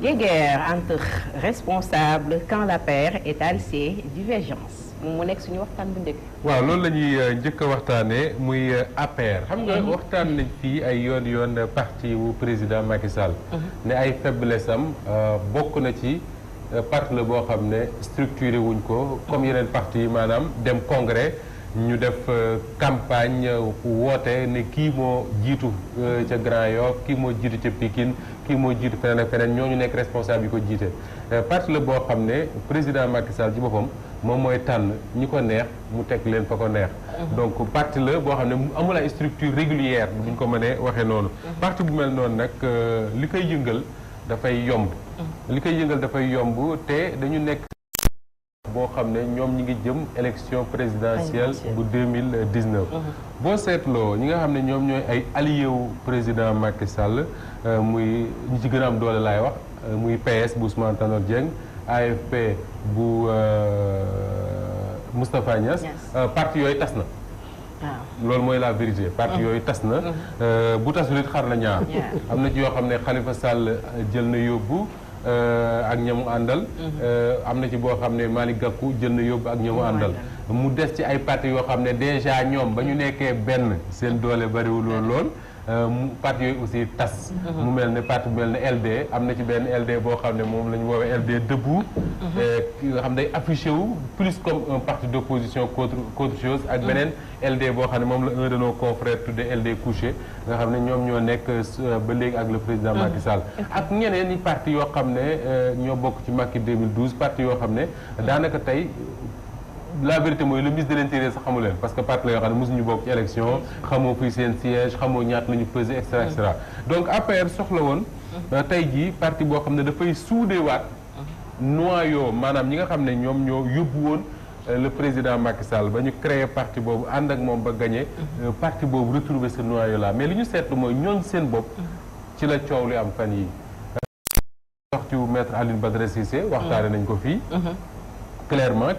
guéguerre entre responsables quand l'APR est allié divergence moom mu nekk suñu waxtaan bu njëkk. waaw loolu la ñuy njëkk a waxtaanee muy APR. xam nga waxtaan nañ fii ay yoon parti wu président Macky Sall. ne ay faiblesse am bokk na ci parti la boo xam ne structuré wuñ ko comme yeneen parti yi maanaam dem congrès. ñu def campagne woote ne kii moo jiitu ca Grand Yoff kii moo jiitu ca Pikine kii moo jiitu feneen ak feneen ñooñu nekk responsable yi ko jiite. parti la boo xam ne président Macky Sall ci boppam moom mooy tànn ñi ko neex mu teg leen fa ko neex. donc parti la boo xam ne amul ay structure régulière bu ñu ko mënee waxee noonu. parti bu mel noonu nag li koy yëngal dafay yomb. li koy yëngal dafay yomb te dañu nekk. boo xam ne ñoom ñi ngi jëm élection présidentielle bu 2019 boo seetloo ñi nga xam ne ñoom ñooy ay allié wu président Macky Sall muy ñi ci gën a am doole laay wax muy PS bu Ousmane Tanor Dieng AFP bu Moustapha Niasse parti yooyu tas na loolu mooy la vérité parti yooyu tas na bu tasul it xar na ñaar am na ci yoo xam ne Khalifa Sall jël na yóbbu ak ñamu àndal am na ci boo xam ne Malick Gakou jël na yóbbu ak ñamu àndal mu des ci ay parti yoo xam ne déjà ñoom ba ñu nekkee benn seen doole bariwul lool parti yooyu aussi tas mu mel ne parti bu mel ne LD am na ci benn LD boo xam ne moom la ñu woowee LD debout nga xam day affiché wu plus comme un parti d'opposition qu'autre chose ak beneen LD boo xam ne moom la un de nos confrères tudde LD couché nga xam ne ñoom ñoo nekk ba léegi ak le président Macky Sall ak ñeneen i parti yoo xam ne ñoo bokk ci Macky 2012 parti yoo xam ne daanaka tey la vérité mooy le ministre de l'intérieur sax xamu leen parce que parti la yoo xam ne mosuñu bokk ci élection xamoo fii seen siège xamoo ñaata nañu peser et cetera et cetera donc APR soxla woon tey jii parti boo xam ne dafay suudewaat noyau maanaam ñi nga xam ne ñoom ñoo yóbbu woon le président Macky Sall ba ñu créé parti boobu ànd ak moom ba gagné parti boobu retrouver ce noyau là mais li ñu seetlu mooy ñooñ seen bopp ci la coow li am fan yi waxtu maître Alioune Badara Cissé waxtaane nañ ko fii clairement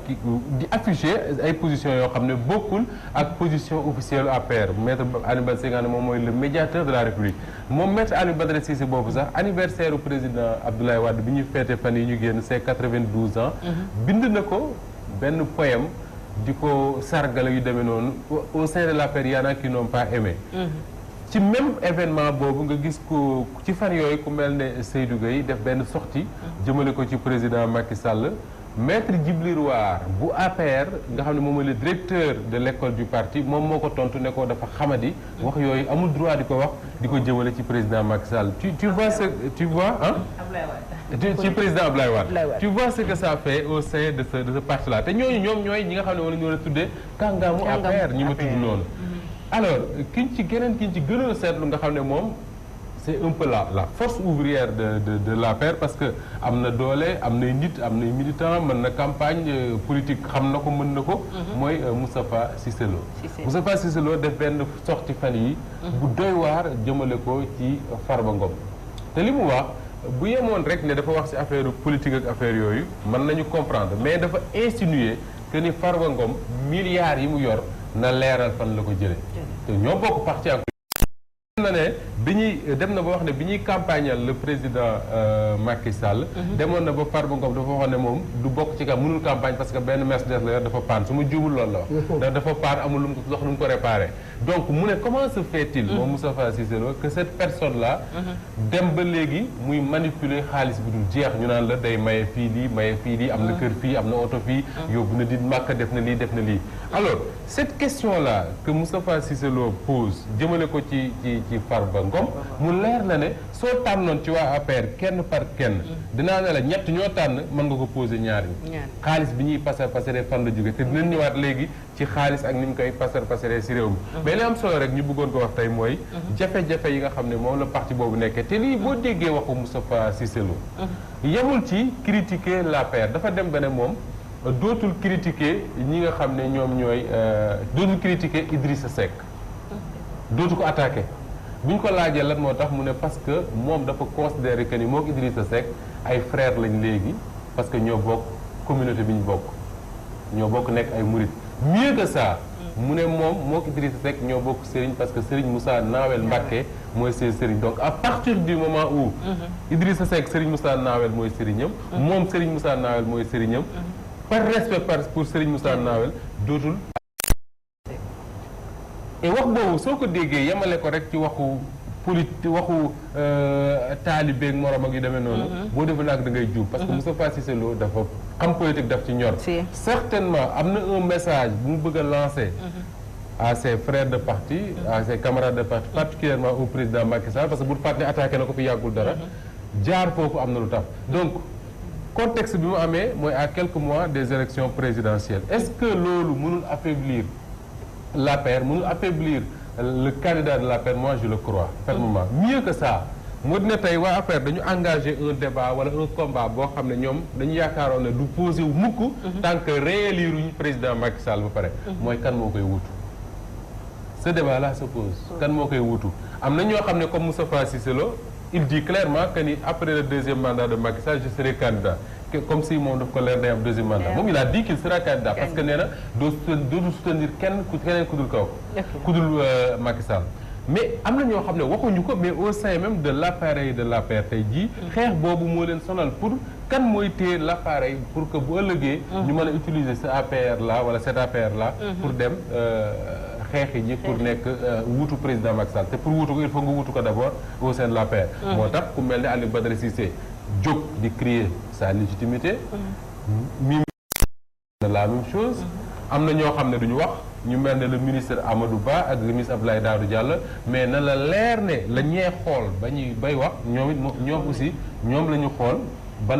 di afficher ay positions yoo xam ne bokkul ak position officielle APR maître Alioune Badara Cissé nga ne moom mooy le médiateur de la République moom maître Alioune Badara Cissé boobu sax anniversaire u président Abdoulaye Wade bi ñuy féete fan yi ñu génn c'est 92 ans bind na ko benn poème di ko sargala yu demee noonu au sein de l'APR y en a qui n'ont pas aimé ci même événement boobu nga gis ko ci fan yooyu ku mel ne Seydou Gueye def benn sortie jëmale ko ci président Macky Sall maître Djibril War bu APR nga xam ne moom mooy le directeur de l'école du parti moom moo ko tontu ne ko dafa xamadi wax yooyu amul droit di ko wax di ko jëmale ci président Macky Sall tu vois ce tu vois ci président Abdoulaye Wade tu vois ce que ça fait au sein de ce parti là te ñooñu ñoom ñooy ñi nga xam ne moom la ñu war a tuddee kàngaamu APR ñi ma tudd noonu alors kiñ ci gënoon a seetlu nga xam ne moom c'est un peu la force ouvrière de l'APR parce que am na doole am nay nit am nay militant mën na campagne politique xam na ko mën na ko mooy Moustapha Cissé Lo Moustapha Cissé Lo def benn sortie fan yi bu doy waar jëmale ko ci Farba Ngom te li mu wax bu yemoon rek ne dafa wax ci affaire politique ak affaire yooyu mën nañu comprendre mais dafa insinuer que ni Farba Ngom milliards yi mu yor na leeral fan la ko jëlee te ñoo bokk parti na ne bi ñuy dem na ba wax ne bi ñuy campagnal le président Macky Sall demoon na ba Farba Ngom dafa waxoon ne moom du bokk ci mënul campagne parce que benn Mercedes la yor dafa paan su ma juumul loolu la wax dafa paan amul lu mu ko lu mu ko réparé donc mu ne comment se fait-il moom Moustapha Cissé Lo que cette personne là dem ba léegi muy manipuler xaalis bi dul jeex ñu naan la day maye fii lii am na kër fii am na oto fii yóbbu na di màkk def na lii alors cette question là que Moustapha Cissé Lo pose jëmale ko ci Farba Ngom mu leer na ne soo tànnoon ci waa APR kenn par kenn dinaa ne la ñett ñoo tànn mën nga ko poser ñaar yi xaalis bi ñuy passer fan la jóge te dinañ ñëwaat léegi ci xaalis ak ni ñu koy passer si réew mi mais li am solo rek ñu bëggoon ko wax tey mooy jafe-jafe yi nga xam ne moom la parti boobu nekkee te lii boo déggee waxu Moustapha Cissé Lo yemul ci critiquer l'APR dafa dem ba ne moom dootul critiquer ñi nga xam ne ñoom ñooy dootul critiquer Idrissa Seck dootu ko attaquer bu ñu ko laajee lan moo tax mu ne parce que moom dafa considérer que ni moo ko Idrissa Seck ay frères lañ léegi parce que ñoo bokk communauté bi ñu bokk ñoo bokk nekk ay murit mieux que ça mu ne moom moo ko Idrissa Seck ñoo bokk Serigne parce que Serigne Moussa Nawel Mbacké mooy seen sëriñ donc à partir du moment où Idrissa Seck Serigne Moussa Nawel mooy sëriñam moom Serigne Moussa Nawel mooy sëriñam par respect pour Serigne Moussa Nawel dootul et wax boobu soo ko déggee yemale ko rek ci waxu waxu taalibeeg morom ak yu demee noonu boo defee nag da ngay juum parce que Moustapha Cissé Lo dafa xam politique daf ci ñor certainement am na un message bu mu bëgg a lancer à ses frères de parti à ses camarades de parti particulièrement au président Macky Sall parce que bu fàttali attaqué na ko fi yàggul dara jaar foofu am na lu tax donc contexte bi mu amee mooy à quelques mois des élections présidentielles est-ce que loolu mënul affaiblir l'APR mënul affaiblir le candidat de l'APR moi je le crois fermement mieux que ça moo dina tey waa APR dañu engagé un débat wala un combat boo xam ne ñoom dañu yaakaaroon ne du posé wu mukk tant que rééliruñu président Macky Sall ba pare mooy kan moo koy wutu ce débat là se pose kan moo koy wutu am na ñoo xam ne comme Moustapha Cissé Lo il dit clairement que ni après le deuxième mandat de Macky Sall je serai candidat comme si moom daf ko leer day am deuxième mandat moom il a dit qu'il sera candidat parce que nee na dootu soutenir keneen ku dul kaw ku dul Macky Sall mais am na ñoo xam ne waxuñu ko mais au sein même de l'appareil de l'APR tey jii xeex boobu moo leen sonal pour kan mooy téye l'appareil pour que bu ëllëgee ñu mën a utiliser ce APR là wala cet APR là pour dem xeexi ji pour nekk wuutu président Macky Sall te pour wuutu ko il faut nga wuutu ko d'abord au sein de l'APR moo tax ku mel ni Aliou Badara Cissé jóg di crier sa légitimité Mimi la même chose am na ñoo xam ne duñu wax ñu mel ne le ministre Amadou Ba ak le ministre Abdoulaye Daouda Diallo mais na la leer ne la ñee xool ba ñuy bay wax ñoom it ñoom aussi ñoom la ñu xool ba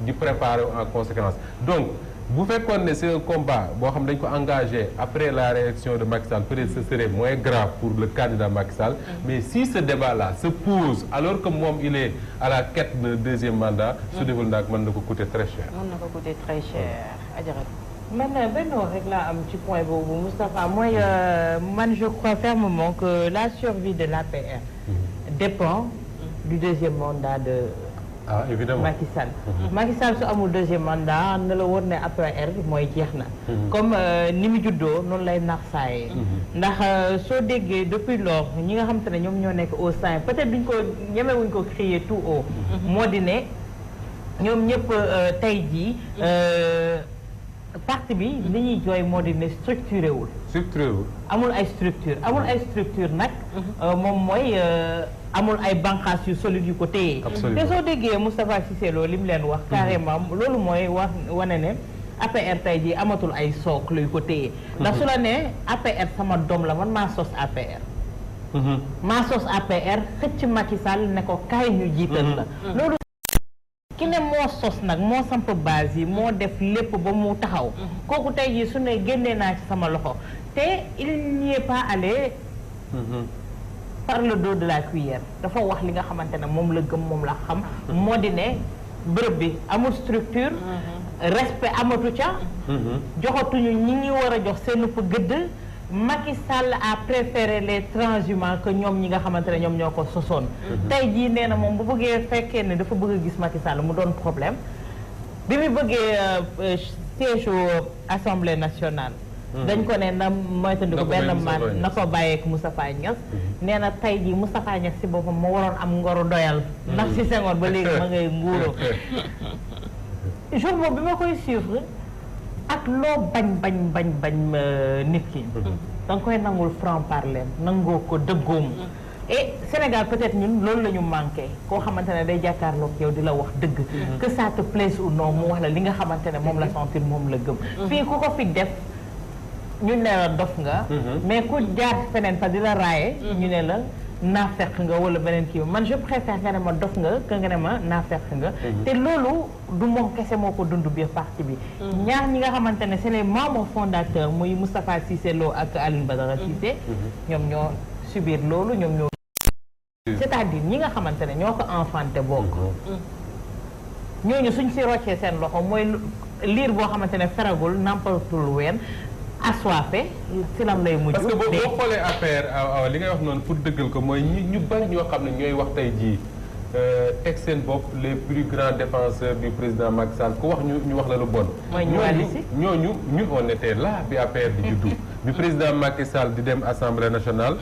di préparer en conséquence donc bu fekkoon ne c'est un combat boo xam dañ ko engagé après la réélection de Macky Sall peut-être ce serait moins grave pour le candidat Macky Sall mais si ce débat-là se pose alors que moom il est à la quête d'un deuxième mandat su deful nag mën na ko coûter très cher man benn wax rek laa am ci point boobu Moustapha mooy man je crois fermement que la survie de l'APR dépend du deuxième mandat de évidemment Macky Sall Macky Sall su amul deuxième mandat na la wóor ne APR mooy jeex na comme ni mu juddoo noonu lay nax saayee ndax soo déggee depuis lors ñi nga xam te ne ñoom ñoo nekk au sein peut-être duñ ko ñemewuñ ko crier tout haut moo di ne ñoom ñëpp tey jii parti bi li ñuy jooy moo di ne structuré wul amul ay structure nag moom mooy amul ay bànqaas yu solide yu ko téye te soo déggee Moustapha Cissé Lo li mu leen wax carrément loolu mooy wax wane ne APR tey jii amatul ay socle yu ko téye ndax su la ne APR sama doom la man maa sos APR xëcc Macky Sall ne ko kaay ñu jiital la loolu ki ne moo sos nag moo samp base yi moo def lépp ba mu taxaw kooku tey jii su ne génnee naa ci sama loxo te il n'y est pas allé par le dos de la cuillère dafa wax li nga xamante ne moom la gëm moom la xam moo di ne bërëb bi amul structure respect amatu ca joxatuñu ñi ngi war a jox seen ëpp gëdd Macky Sall a préféré les transhumants que ñoom ñi nga xamante ne ñoom ñoo ko sosoon tey jii nee na moom bu bëggee fekkee ne dafa bëgg a gis Macky Sall mu doon problème bi mu bëggee siège Assemblée nationale dañ ko ne na moytandiku benn man na ko bàyyeek Moustapha Niasse nee na tey jii Moustapha Niasse si boppam moo waroon am ngoru doyal ndax si Senghor ba léegi ma ngay nguuroo jour boobu bi ma koy suivre ak loo bañ nit ki da nga koy nangul franc parler nangoo ko dëggoom et Sénégal peut-être ñun loolu la ñu manqué koo xamante ne day jàkkaarloog yow di la wax dëgg que ça te plaise ou non mu wax la li nga xamante ne moom la sentir moom la gëm fii ku ko fi def ñu ne la dof nga mais ku jaar feneen fa di la raaye ñu ne la naafeq nga wala beneen kii man je préfère nga ne ma dof nga que nga ne ma naafeq nga te loolu du moom kese moo ko dund biir parti bi ñaar ñi nga xamante ne c'est les membres fondateurs muy Moustapha Cissé Lo ak Aliou Badara Cissé ñoom ñoo subir loolu ñoom ñoo c'est-à-dire ñi nga xamante ne ñoo ko enfanté bokk ñooñu suñ si roccee seen loxo mooy liir boo xamante ne feragul nampatul ween assoiffé si lam lay mujj. parce que boo xoolee affaire li ngay wax noonu pour dëggal ko mooy ñu bari ñoo xam ne ñooy wax tey jii teg seen bopp les plus grands défenseurs du président Macky Sall ku wax ñu wax la lu bon. ñooñu ñun on était là bi APR di juddu. bi président Macky Sall di dem assemblée nationale.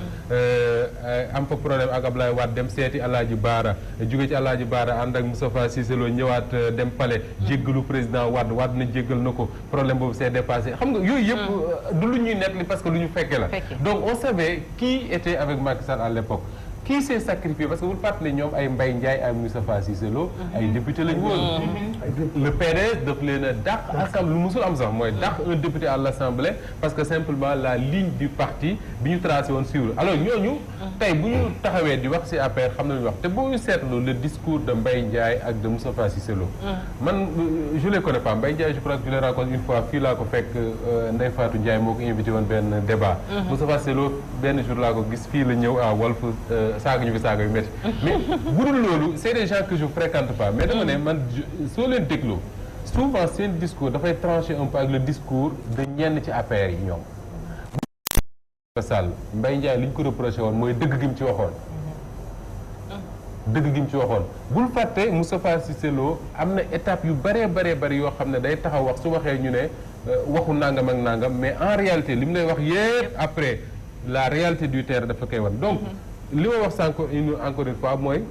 am fa problème ak Ablaye Wade dem seeti Alaaji Baara jóge ci Alaaji Baara ànd ak Moustapha Cissé Lo ñëwaat dem palais jéggalu président Wade na jéggal na ko problème boobu s'est dépassé xam nga yooyu yëpp du lu ñuy nettali parce que lu ñu fekke la. donc on savait qui était avec Macky Sall à l'époque. qui s'est sacrifié parce que bul fàttali ñoom ay Mbaye Ndiaye ay Moustapha Cissé Lo ay député lañu woon. le PDS daf leen a dàq assemblée lu musul am sax mooy dàq un député à l'assemblée parce que simplement la ligne du parti bi ñu tracé woon suivre alors ñooñu tey bu ñu taxawee di wax ci APR xam nañu wax te boo ñu seetlu le discours de Mbaye Ndiaye ak de Moustapha Cissé Lo man je les connais pas Mbaye Ndiaye je crois que je l'ai rencontré une fois fii laa ko fekk Ndeye Fatou Ndiaye moo ko invité woon benn débat Moustapha Cissé Lo benn jour laa ko gis fii la ñëw à Walf saaga ñu fi saaga yu métti mais bu dul loolu c'est des gens que je fréquente pas mais dama ne man soo leen déglu souvent seen discours dafay trancher un peu avec le discours de ñenn ci APR yi ñoom Sall Mbaye Ndiaye li ñu ko reproché woon mooy dëgg gi mu ci waxoon bul fàtte Moustapha Cissé Lo am na étape yu bëree yoo xam ne day taxaw wax su waxee ñu ne waxu nangam ak nangam mais en réalité li mu lay wax yépp après la réalité du terrain dafa koy wan donc li ma wax sànq encore une fois mooy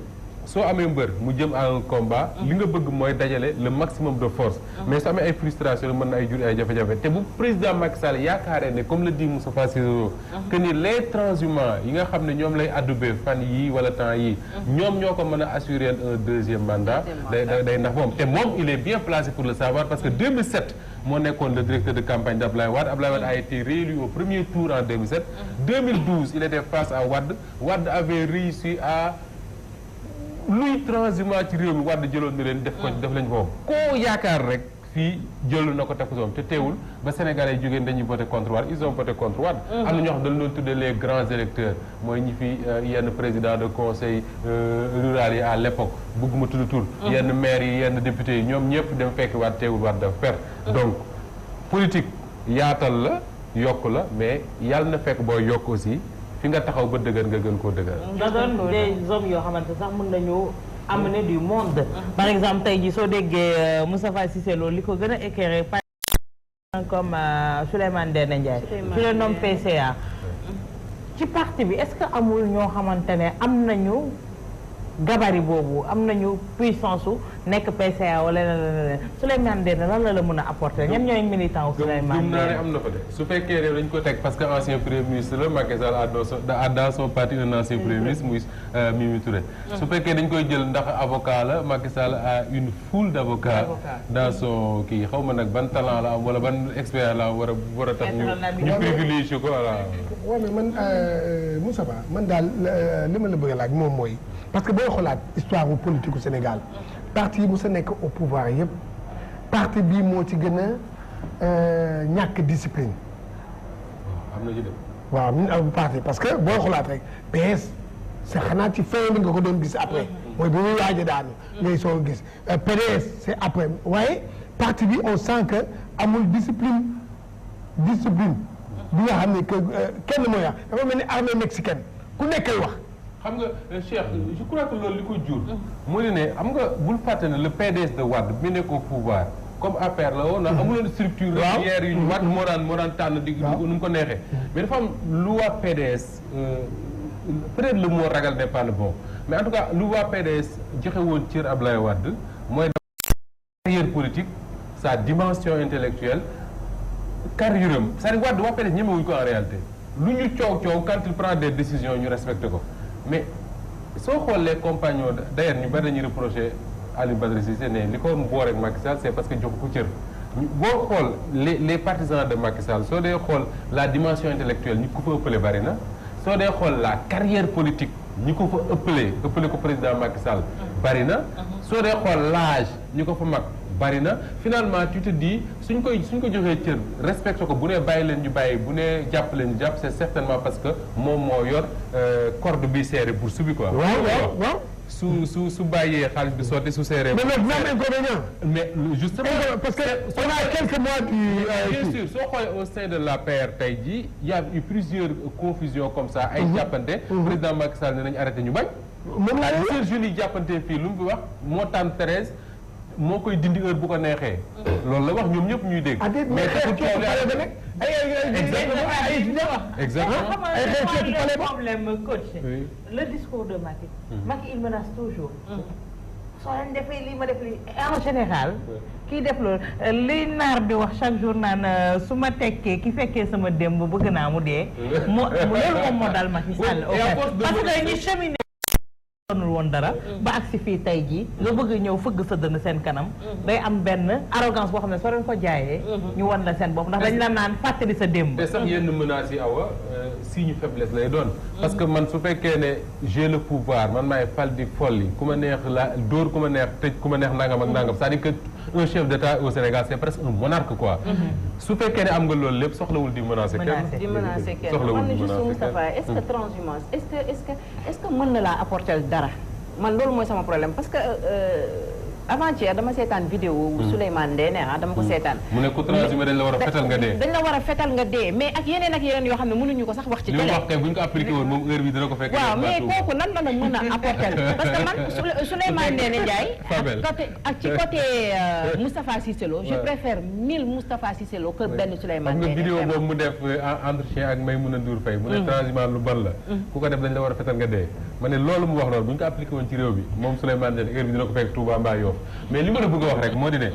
soo amee mbër mu jëm à un combat li nga bëgg mooy dajale le maximum de force mais soo amee ay frustration mën na ay jur ay jafe-jafe te bu président Macky Sall yaakaaree ne comme le dit Moustapha Cissé Lo que ni les transhumants yi nga xam ne ñoom lay addubee fan yii wala temps yii ñoom ñoo ko mën a assurer un deuxième mandat day ndax moom te moom il est bien placé pour le savoir parce que 2007 moo nekkoon le directeur de campagne d'Ablaye Wade Ablaye Wade a été réélu au premier tour en 2007 2012 il était face à Wade avait réussi à luy transhumant ci réew mi Wade jëloon na leen def lañ foofu koo yaakaar rek fii jël na ko teg ko soom te teewul ba Sénégalais yi jógeen dañuy voté contre Wade ils ont voté contre Wade am na ñoo xam dañu doon tuddee les grands électeurs mooy ñi fi yenn président de conseil rural yi à l'époque bëgguma tudd tur yenn maires yi yenn députés yi ñoom ñëpp dem fekk Wade teewul Wade dafa perte donc politique yaatal la yokk la mais yàlla na fekk booy yokk aussi fi nga taxaw ba dëgër nga gën koo dëgër. nga doon des hommes yoo xamante sax mën nañu amener du monde. par exemple tey jii soo déggee Moustapha Cissé Lo li ko gën a éclairé par comme Souleymane Ndéné Ndiaye. su le nomme PCA. ci parti bi est-ce que amul ñoo xamante ne am nañu gabarit boobu am nañu puissance su nekk PCA wala leneen Souleymane Ndéné lan la mën a apporter ñan ñooy militant wu Souleymane Ndéné. gëm naa ne am na fa de su fekkee ne dañ ko teg parce que ancien premier ministre la Macky Sall a dans son parti un ancien premier ministre muy Mimi Touré. su fekkee dañ koy jël ndax avocat la Macky Sall a une foule d'avocats dans son kii xaw ma nag ban talent la am wala ban expérience la am war a tax ñu privilégié ko voilà. waaw mais man Moussa Ba man daal li ma la bëgg a laaj moom mooy parce que booy xoolaat histoire bu politique u Sénégal parti yi mu sa nekk au pouvoir yëpp parti bii moo ci gën a ñàkk discipline. am na ci dem. waaw ñun parti parce que booy xoolaat rek PS c'est xanaa ci fin bi nga ko doon gis après. mooy bu muy waaj a daanu. ngay soo gis PDS c'est après waaye parti bi on sent que amul discipline bi nga xam ne que kenn mooy wax dafa mel ni armée mexicaine ku nekkay wax. xam nga Cheikh je crois que loolu li ko jur. mooy ne xam nga bul fàtte ne le PDS de Wade bi nekk au pouvoir comme APR la woon amuloon structure régulière yu ñu Wade moo daan tànn di nu mu ko neexee. mais dafa am lu waa PDS peut-être le mot ragal n'est pas le bon mais en tout cas lu waa PDS joxe woon cër Ablaye Wade mooy carrière politique sa dimension intellectuelle carrière am c'est-à-dire Wade waa PDS ñemewuñu ko en réalité lu ñu coow quand il prend des décisions ñu respecté ko. mais soo xoolee compagnons d'ailleurs ñu bari dañuy reprocher Aliou Badara Cissé ne li ko boole ak Macky Sall c'est parce que jox ko cër boo xool les partisans de Macky Sall soo dee xool la dimension intellectuelle ñi ko fa ëppale bari na soo dee xool la carrière politique ñi ko fa ëppale ko président Macky Sall bari na soo dee xool l'âge ñi ko fa mag bari na finalement tu te dis suñ ko joxee cër respecté ko bu nee bàyyi leen ñu bàyyi bu nee jàpp leen ñu jàpp c'est certainement parce que moom moo yor corde bi serré pour subi quoi. waaw. su bàyyee xaalis bi sotti su serré. mais nag dina am inconvénient. mais justement parce que on a quelques mois du. bien sûr soo xoolee au sein de l'APR tey jii y a eu plusieurs confusions comme ça. ay jàppante. président Macky Sall ne nañu arrêté ñu bañ. moom laa seen jeunes yi jàppante fii lu mu fi wax moo tànn Thérèse moo koy dindi heure bu ko neexee. loolu la wax ñoom ñëpp ñuy dégg. mais exactement problème coach. le discours de Macky. Macky il menace toujours. soo leen defee lii ma def lii en général. kii def loolu liy naar di wax chaque jour naan su ma tekkee ki fekkee sama démb bëgg naa mu dee. mu loolu moom moo dal Macky Sall. parce que ñi cheminé doonul woon dara ba agsi fii tey jii nga bëgg ñëw fëgg sa dënn seen kanam day am benn arrogance boo xam ne soo leen ko jaayee ñu wan la seen bopp ndax dañ la naan fàttali sa démb. te sax yenn menaces yi awa signe faiblesse lay doon parce que man su fekkee ne j'ai le pouvoir man maay fal di folli ku ma neex la dóor ku ma neex tëj ku ma neex nangam ak nangam c'est-à-dire que un chef d'État au Sénégal c'est presque un monarque quoi. su fekkee ne am nga loolu lépp soxlawul di menacer kenn. di menacer kenn soxlawul man di juste menacer Moustapha est-ce que transhumance est-ce que mën na laa apporter dara man loolu mooy sama problème parce que avant-hier dama seetaan vidéo Souleymane Ndéné dama ko seetaan. mu ne ku transhumé dañ la war a fetal nga dee. dañ la war a fetal nga dee mais ak yeneen yoo xam ne mënuñu ko sax wax ci télé. li mu wax kay bu ñu ko appliqué woon moom heure bi dina ko fekk. waaw mais kooku nan la mën a apporter parce que man Souleymane Ndéné Ndiaye. ak ci côté Moustapha Cissé Lo je préfère 1000 Moustapha Cissé Lo que benn Souleymane Ndéné. xam nga vidéo boobu mu def entretien ak Maïmouna Ndour Faye mu ne transhumance lu bon la. ku ko def dañ la war a fetal nga dee. ma ne loolu mu wax loolu bu ñu ko appliqué woon ci réew bi moom Souleymane Ndéné heure bi dina ko fekk Touba mbaa Yoff mais li ma la bëgg a wax rek moo di ne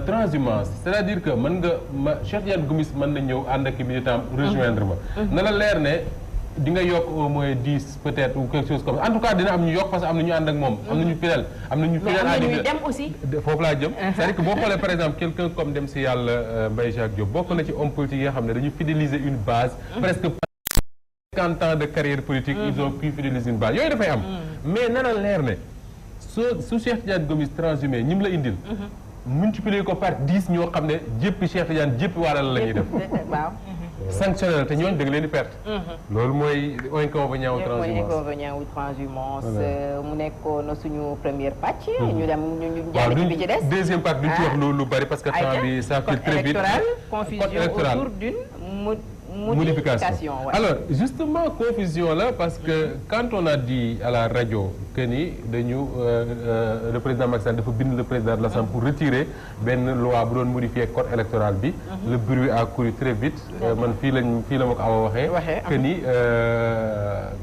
transhumance c'est-à-dire que mën nga Cheikh Tidiane Gomis mën na ñëw ànd ak militant rejoindre ma na la leer ne di nga yokk au moins 10 peut-être ou quelque chose comme en tout cas dina am ñu yokk parce que am na ñu ànd ak moom am na ñu fidèle am na ñu fidèle à l'idée dem aussi foofu laa jëm c'est-à-dire que boo xoolee par exemple quelqu'un comme dem si yàlla Mbaye Jacques Diop bokk na ci homme politique yi nga xam ne dañu fidéliser une base presque 50 ans de carrière politique ils ont pu fidéliser une base yooyu dafay am mais na la leer ne su Cheikh Tidiane Gomis transhumé ñi mu la indil multiplier ko par 10 ñoo xam ne jéppi Cheikh Tidiane jéppi wàllal la ñuy def sanctionné la te ñooñu da nga leen di perte loolu mooy inconvénient wu transhumance mu nekkoon suñu première pàcc ñu dem ñu jàll ci bi ci des deuxième partie duñ ci wax lu bari parce que temps bi ça file très vite confusion autour d'une modification. Alors justement confusion là parce que quand on a dit à la radio que ni dañu le président Macky Sall dafa bind le président de l'Assemblée pour retirer benn loi bu doon modifier code électoral bi le bruit a couru très vite man fii la ma ko awa waxee que ni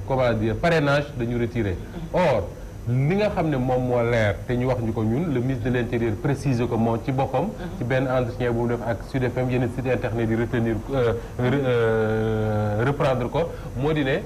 comment dire parrainage dañu retirer or li nga xam ne moom moo leer te ñu wax ñu ko ñun le ministre de l'Intérieur précise ko moom ci boppam ci benn entretien bu mu def ak Sud FM yenn site internet di retenir reprendre ko moo di ne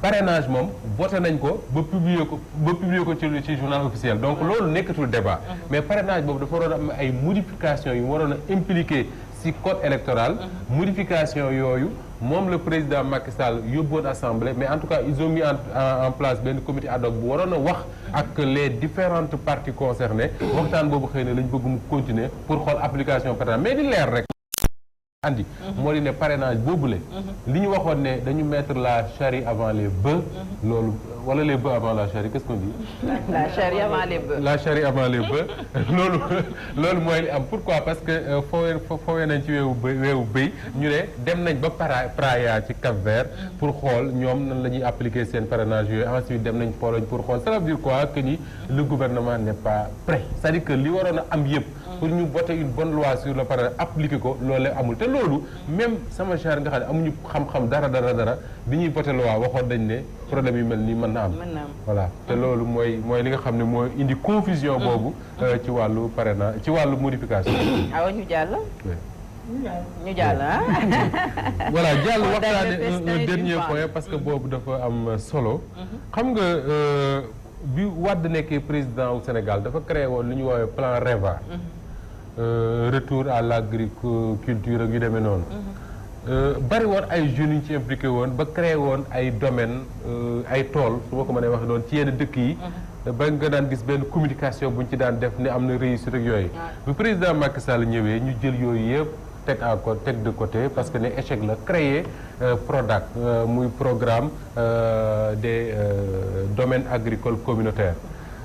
parrainage moom voté nañ ko ba publier ko ci journal officiel donc loolu nekkatul débat mais parrainage boobu dafa waroon am ay modifications yu waroon a impliqué ci code électoral modification yooyu moom le président Macky Sall yóbboon assemblée mais en tout cas ils ont mis en place benn comité ad hoc bu waroon a wax ak les différentes parties concernées waxtaan boobu xëy na lañ bëgg mu continuer pour xool application parrainage mais di leer rek andi moo di ne parrainage boobule li ñu waxoon ne dañu mettre la charrue avant les bœufs loolu wala les bœufs avant la charrue qu'est-ce qu'on dit la charrue avant les bœufs la charrue avant les bœufs loolu mooy li am pourquoi parce que foowee nañ ci weewu bëy ñu ne dem nañ ba Praia ci Cap-Vert pour xool ñoom nan la ñuy appliquer seen parrainage yooyu ensuite dem nañ Pologne pour xool ça veut dire quoi que ni le gouvernement n'est pas prêt c'est-à-dire que li waroon a am yëpp pour ñu voter une bonne loi sur le parrainage appliquer ko loolu amul te loolu même sama genre nga xam ne amuñu xam-xam dara bi ñuy voter loi waxoon dañ ne problème yu mel nii mën na am voilà te loolu mooy li nga xam ne mooy indi confusion boobu ci wàllu parrainage ci wàllu modification awa ñu jàll voilà jàll waxtaane un dernier point parce que boobu dafa am solo xam nga bi Wade nekkee président au Sénégal dafa créé woon li ñu woowee plan REVA retour à l'agriculture ak yu demee noonu bari woon ay jeunes yu ci impliqué woon ba créé woon ay domaines ay tool su ma ko mënee wax doon ci yenn dëkk yi ba nga daan gis benn communication bu ñu ci daan def ne am na réussite ak yooyu bu président Macky Sall ñëwee ñu jël yooyu yëpp teg de côté parce que ne échec la créer PRODAC muy programme des domaines agricoles communautaires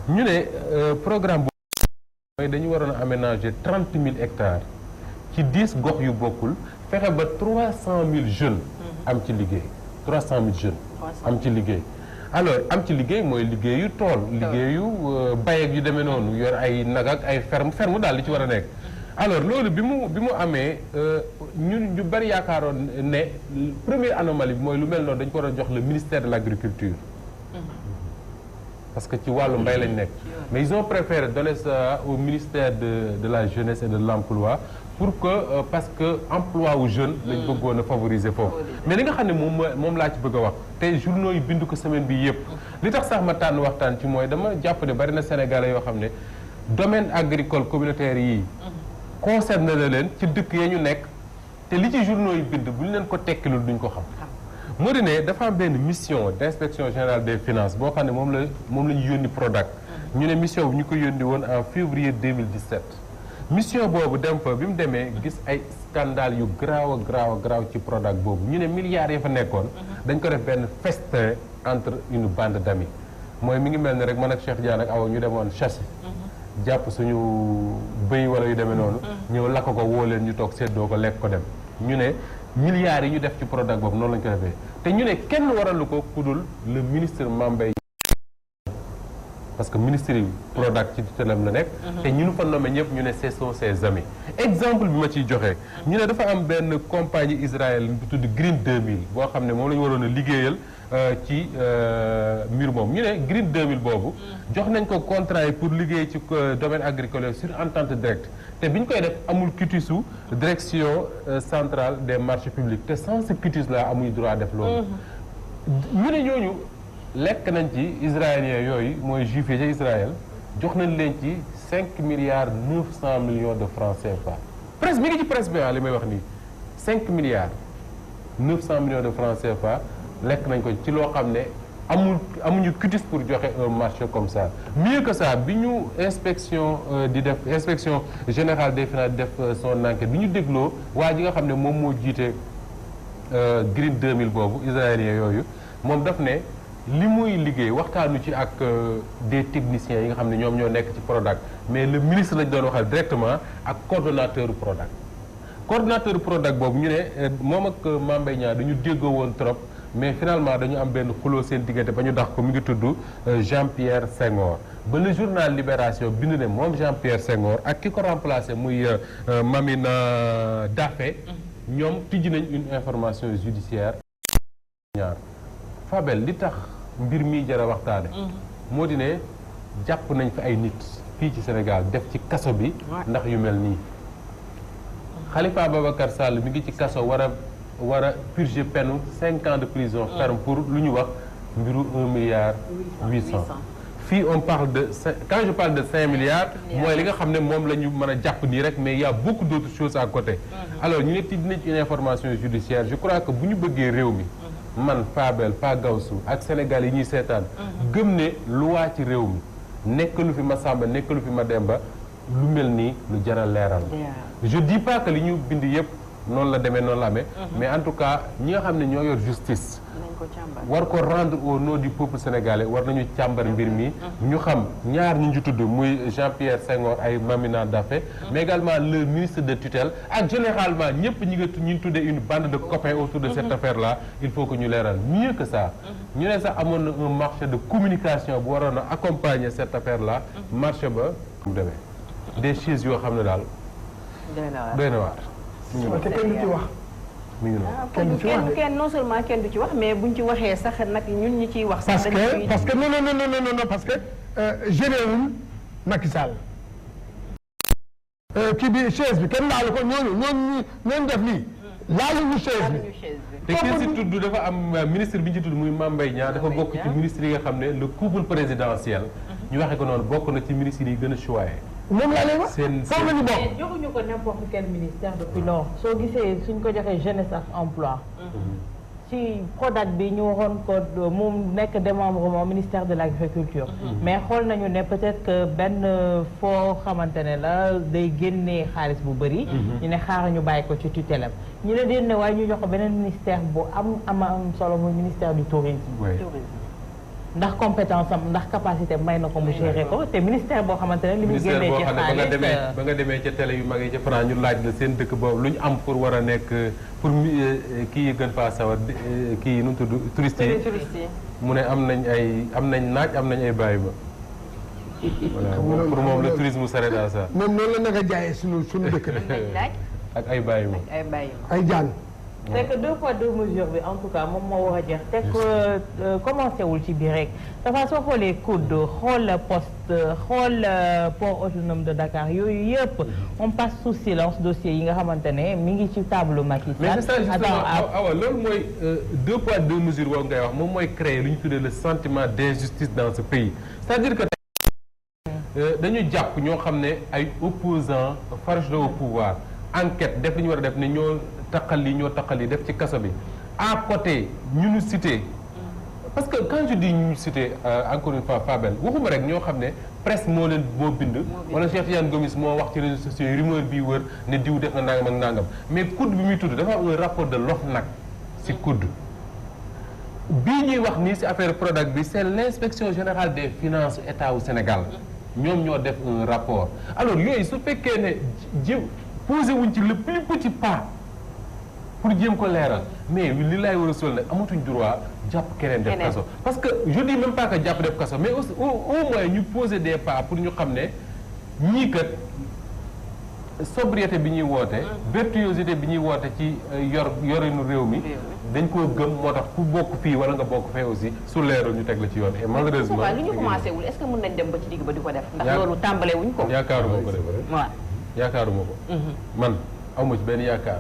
ñu ne programme mooy dañu waroon a aménager 30 000 hectares ci 10 gox yu bokkul fexe ba 300 000 jeunes am ci liggéey 300 000 jeunes am ci liggéey alors am ci liggéey mooy liggéeyu tool liggéeyu bay ak yu demee noonu yor ay nag ak ay ferme daal li ci war a nekk alors loolu bi mu amee ñu bari yaakaaroon ne première anomalie bi mooy lu mel noonu dañ ko war a jox le ministère de l'agriculture parce que ci wàllu mbay lañ nekk mais ils ont préféré donner ça au ministère de la jeunesse et de l'emploi pour que parce que emploi wu jeune lañ bëggoon a favoriser foofu mais li nga xam ne moom laa ci bëgg a wax te journaux yi bind ko semaine bi yëpp li tax sax ma tànn waxtaan ci mooy dama jàpp ne bari na Sénégalais yoo xam ne domaine agricole communautaire yi concerné na leen ci dëkk ya ñu nekk te li ci journaux yi bind bu ñu leen ko tekkilul duñ ko xam moo di ne dafa am benn mission d'inspection générale des finances boo xam ne moom la ñu yónni Prodac ñu ne mission bi ñu ko yónni woon en février 2017 mission boobu dem fa bi mu demee gis ay scandale yu graaw ci Prodac boobu ñu ne milliards ya fa nekkoon dañ ko def benn festin entre une bande d'amis mooy mi ngi mel ni rek man ak Cheikh Diane ak Awa ñu demoon chasse jàpp suñu bëy wala yu demee noonu ñëw lakk ko woo leen ñu toog seddoo ko lekk ko dem ñu ne milliards yi ñu def ci Prodac boobu noonu lañu ko defee te ñu ne kenn waralu ko kudul le ministre Mame Mbaye parce que ministre yi Prodac ci tutelam la nekk te ñu nu fa nommé ñëpp ñu ne ce sont ses amis exemple bi ma ciy joxee ñu ne dafa am benn compagnie Israël bu tudd Green 2000 boo xam ne moom la ñu waroon a liggéeyal ci mbir moom ñu ne Green 2000 boobu jox nañ ko contrat yi pour liggéey ci domaine agricole sur entente directe te bi ñu koy def amul quitus direction centrale des marchés publics te sans ce quitus là amuñu droit def loolu ñu ne ñooñu lekk nañ ci israéliens yooyu mooy juif yi ca Israël jox nañ leen ci 5 milliards 900 millions de francs CFA presse mi ngi ci presse bi li may wax nii 5 milliards 900 millions de francs CFA lekk nañ ko ci loo xam ne amuñu quitus pour joxe un marché comme ça mieux que ça bi ñu inspection générale des finances di def son enquête bi ñu dégloo waa ji nga xam ne moom moo jiite Green 2000 boobu israélien yooyu moom daf ne li muy liggéey waxtaanu ci ak des techniciens yi nga xam ne ñoom ñoo nekk ci Prodac mais le ministre lañ doon waxal directement ak coordonnateur Prodac boobu ñu ne moom ak Mame Mbaye Niang dañu déggoo woon trop mais finalement dañu am benn xuloo seen diggante ba ñu dax ko mi ngi tudd Jean-Pierre Senghor ba le journal Libération bind ne moom Jean-Pierre Senghor ak ki ko remplacé muy Mamina Daffé ñoom tijji nañ une information judiciaire ñaar Fabel li tax mbir mi jar a waxtaane moo di ne jàpp nañ fi ay nit fii ci Sénégal def ci kaso bi ndax yu mel nii Khalifa Ababacar Sall mi ngi ci kaso war a purger peine 5 ans de prison ferme pour lu ñu wax mbiru 1 milliard 800 fii on parle de quand je parle de 5 milliards mooy li nga xam ne moom la ñu mën a jàpp nii rek mais il y a beaucoup d'autres choses à côté alors ñu ne ti dinañ ci une information judiciaire je crois que bu ñu bëggee réew mi man Fabel Pa Gawsu ak Sénégal yi ñuy seetaan gëm ne loi ci réew mi nekkalu fi Masamba nekkalu fi Mademba lu mel nii lu jar a leeral je dis pas que li ñu bind yëpp noonu la demee noonu la amee mais en tout cas ñi nga xam ne ñoo yor justice war ko rendre au nom du peuple sénégalais war nañu càmbar mbir mi ñu xam ñaar ñu ci tudd muy Jean-Pierre Senghor ay Mamina Daffé mais également le ministre de tutelle ak généralement ñëpp ñu tuddee une bande de copains autour de cette affaire là il faut que ñu leeral mieux que ça ñu ne sax amoon na un marché de communication bu waroon a accompagner cette affaire là marché ba mu demee des choses yoo xam ne daal doy na waar te kenn du ci wax. mi ngi noonu kenn non seulement kenn du ci wax mais buñ ci waxee sax nag ñun ñi ciy wax. sax parce que non parce que généwul Macky Sall. kii bi chaise bi kenn laalu ko ñooñu def lii. laaluñu chaise bi. te ki si tudd dafa am ministre bi ñu ci tudd muy Mame Mbaye Niang dafa bokk ci ministre yi nga xam ne le couple présidentiel. ñu waxee ko noonu bokk na ci ministre yi gën a choyé. moom laa lay wax foofu la ñu bokk joxuñu ko n'importe quel ministère depuis lors soo gisee suñ ko joxee jeunesse ak emploi ci Prodac bi ñu waxoon ko mu nekk démembrement ministère de l'agriculture mais xool nañu ne peut-être que benn foo xamante ne la day génnee xaalis bu bëri ñu ne xaaral ñu bàyyi ko ci tutelam ñu ne déen ne waaye ñu jox ko beneen ministère bu am solo muy ministère du tourisme ndax compétence am ndax capacité may na ko mu gérer ko te ministère boo xamante ne li muy génnee ci xaalis ba nga demee ca télé yu mag yi ca France ñu laaj la seen dëkk boobu lu ñu am pour war a nekk pour kii yi gën faa sawar kii yi nu mu tudd touristes yi mu ne am nañ naaj am nañ ay bàyyi ba voilà pour moom le tourisme s'arrête à ça. moom noonu la naka jaayee sunu dëkk bi. ak ay bàyyi ma ay jaan. c'est que 2 poids 2 mesures bi en tout cas moom moo war a jeex te que commencé wul ci biir rek dafa soo xoolee COUD xool poste xool port autonome de Dakar yooyu yëpp on passe sous silence dossier yi nga xamante ne mi ngi ci tableau Macky Sall. mais c'est ça justement awa loolu mooy 2 poids 2 mesures boobu ngay wax moom mooy créer lu ñu tuddee le sentiment d'injustice dans ce pays c'est-à-dire que dañu jàpp ñoo xam ne ay opposants farouches au pouvoir enquête def li ñu war a def ne ñoo taqal yi def ci kaso bi à côté ñu nu cité parce que quand je dis ñu cité encore une fois Fabel waxuma rek ñoo xam ne presse moo bind wala Cheikh Tidiane Gomis moo wax ci réseaux sociaux yi rumeur bii wër ne diw def na nangam ak nangam mais COUD bi muy tudd dafa am un rapport de l'OFNAC si COUD bii ñuy wax nii si affaire Prodac bi c'est l'inspection générale des finances état wu Sénégal ñoom ñoo def un rapport alors yooyu su fekkee ne posé wuñ ci le plus petit pas pour jéem ko leeral mais li laay war a sol ne amatuñ droit jàpp keneen def kaso parce que je dis même pas que jàpp def kaso mais aussi au moins ñu poser des pas pour ñu xam ne ñii kat sobriété bi ñuy woote virtuosité bi ñuy woote ci yorinu réew mi dañ koo gëm moo tax ku bokk fii wala nga bokk fee aussi su leerul ñu teg la ci yoon et malheureusement li ñu commencé wul est-ce que mën nañ dem ba ci digg ba di ko def ndax loolu tàmbale wuñ ko yaakaaruma ko de waaw yaakaaruma ko man awma ci benn yaakaar